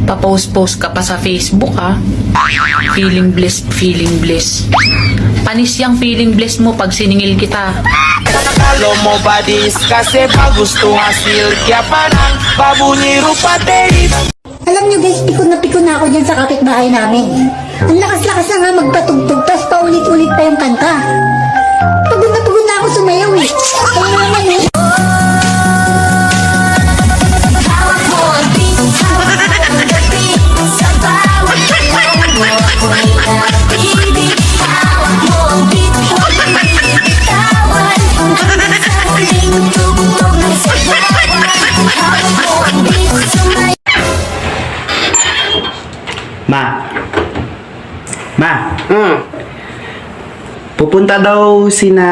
Pa-post-post ka pa sa Facebook ha. Feeling blessed, feeling blessed. Panis yung feeling blessed mo pag siningil kita. Kalau mo badis kasi bagusto hasil kaya parang babunyiru pati. Alam nyo guys, pikon na ako dyan sa kapitbahay namin. Ang lakas-lakas na nga magpatugtog, tapos paulit-ulit pa yung kanta. Pagod na ako sumayaw eh. Kaya naman eh. Ma. Pupunta daw sina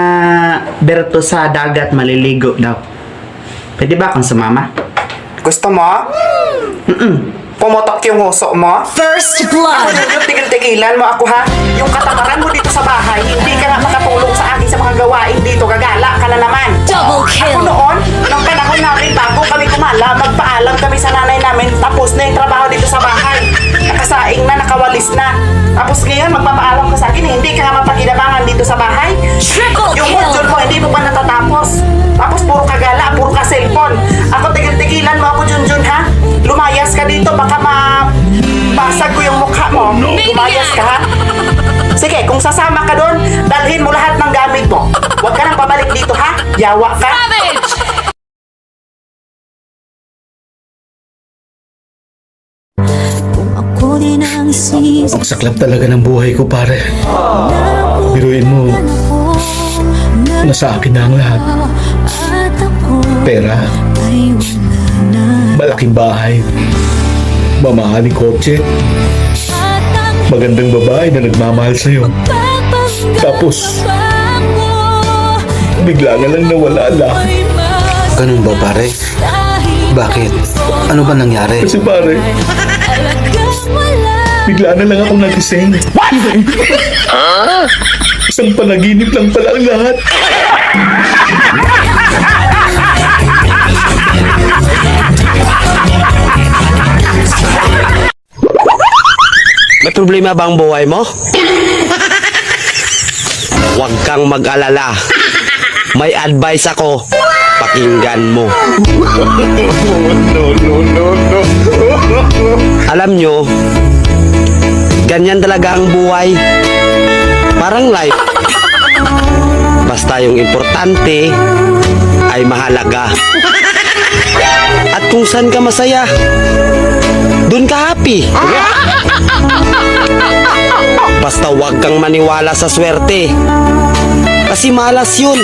Berto sa dagat, maliligo daw. Pwede ba akong sumama? Gusto mo? Pumotok yung huso mo? First blood! Tigil-tigilan mo ako ha? Yung katamaran mo dito sa bahay, hindi ka na makatulong sa akin sa mga gawain dito. Gagala ka na naman. Double kill! Ako noon, nung panahon namin bago kami kumala, magpaalam kami sa nanay namin, tapos na yung trabaho dito sa bahay. Nakasaing na, nakawalis na. Tapos ngayon, magpapaalam ka sa akin, hindi ka nga mapakinabangan dito sa bahay. Triple Yung kill! module mo, hindi mo pa natatapos. Tapos puro kagala, puro ka cellphone. Ako tigil-tigilan mo ako, Junjun ha? Lumayas ka dito, baka mabasag ko yung mukha mo. Lumayas ka ha? Sige, kung sasama ka doon, dalhin mo lahat ng gamit mo. Huwag ka nang pabalik dito ha? Yawa ka. Savage! Ang saklap talaga ng buhay ko, pare. Biruin mo, nasa akin na ang lahat. Pera, malaking bahay, mamahaling kotse, magandang babae na nagmamahal sa'yo. Tapos, bigla na lang nawala lahat. Ganun ba, pare? Bakit? Ano ba nangyari? Kasi pare, bigla na lang akong nagising. Isang panaginip lang pala ang lahat. May problema ba ang buhay mo? Huwag kang mag-alala. May advice ako. Pakinggan mo. Alam nyo, ganyan talaga ang buhay. Parang life. Basta yung importante ay mahalaga. At kung saan ka masaya, dun ka happy. Basta huwag kang maniwala sa swerte. Kasi malas yun.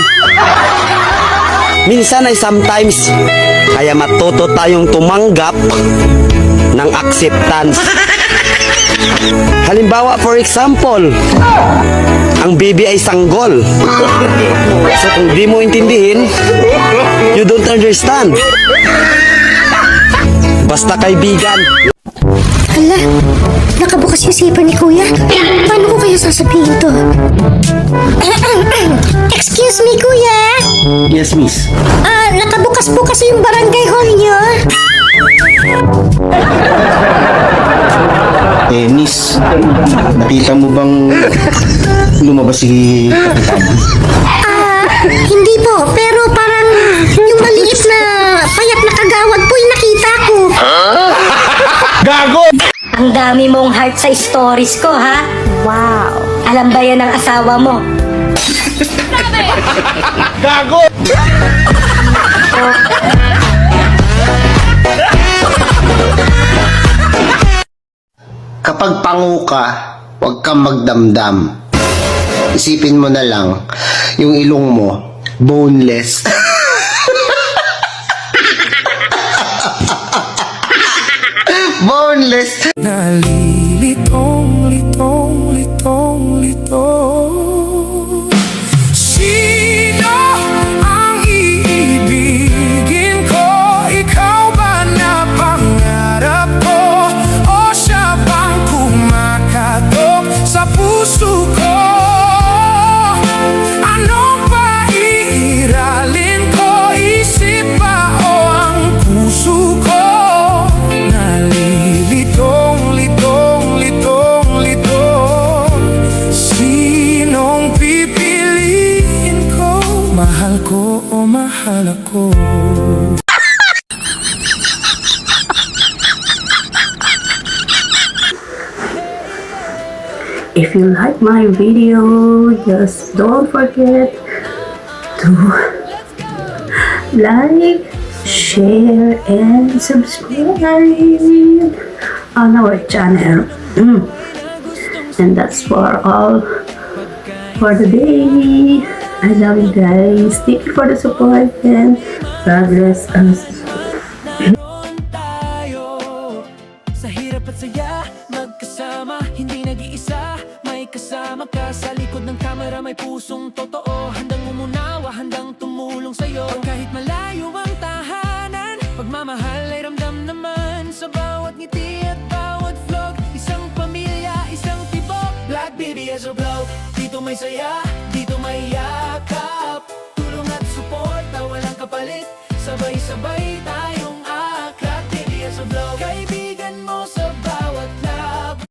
Minsan ay sometimes. Kaya matuto tayong tumanggap ng acceptance. Halimbawa, for example, ang baby ay sanggol. So kung di mo intindihin, you don't understand. Basta kaibigan. Hala, nakabukas yung zipper ni Kuya. Paano ko kaya sasabihin to? Excuse me, Kuya. Yes, miss. Nakabukas po kasi yung barangay hall niyo. Miss, nakita mo bang lumabas si Kapitan? Hindi po, pero parang yung maliit na payat na kagawad po yung nakita ko. Gago! Ang dami mong heart sa stories ko, ha? Wow. Alam ba yan ang asawa mo? Gago! Kapag pangu ka, huwag kang magdamdam. Isipin mo na lang, yung ilong mo, boneless. Boneless. Nalilitong, litong, litong, litong. Sino ang iibigin ko? Ikaw ba na pangarap ko? O siya bang kumakatok sa puso ko? Anong paira If you like my video, just don't forget to like, share, and subscribe on our channel. And that's for all for the day. I love you guys. Thank you for the support and God bless us. Sa hirap at saya, magkasama, hindi nag-iisa. May kasama ka sa likod ng kamera, may pusong totoo. Handang umunawa, handang tumulong sa'yo. Kahit malayo ang tahanan, pagmamahal ay ramdam naman. Sa bawat ngiti at bawat vlog, isang pamilya, isang tibok. Black BBS o vlog, dito may saya, dito may yakap. Tulong at suporta, walang kapalit. Sabay-sabay tayong aklat. BBS o vlog, kaibigan mo sa bawat